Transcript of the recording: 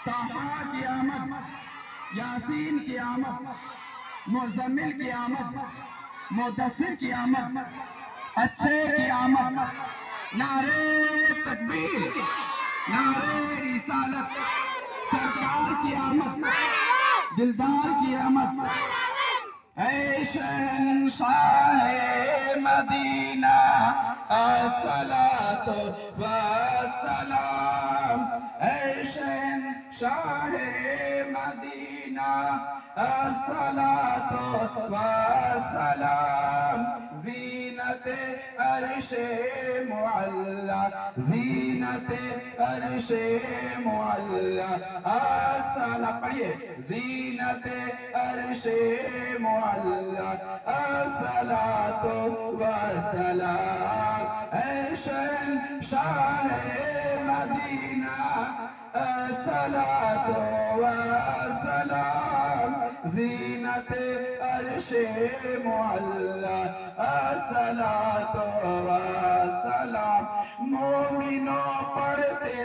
طہا کی آمد، یاسین کی آمد، مزمل کی آمد، مدثر کی آمد، اچھے کی آمد، نعرے تکبیر، نعرے رسالت، سرکار کی آمد، دلدار کی آمد، اے شہنشاہ مدینہ الصلاۃ والسلام، اے شہنشاہ مدینہ الصلاۃ والسلام، زینت عرش معلا، زینت عرش معلا السلام، پڑھیے زینت عرش معلا الصلاۃ والسلام، اے شہنشاہ مدینہ الصلاۃ والسلام، زینت عرش معلا الصلاۃ والسلام، مومنوں پڑھتے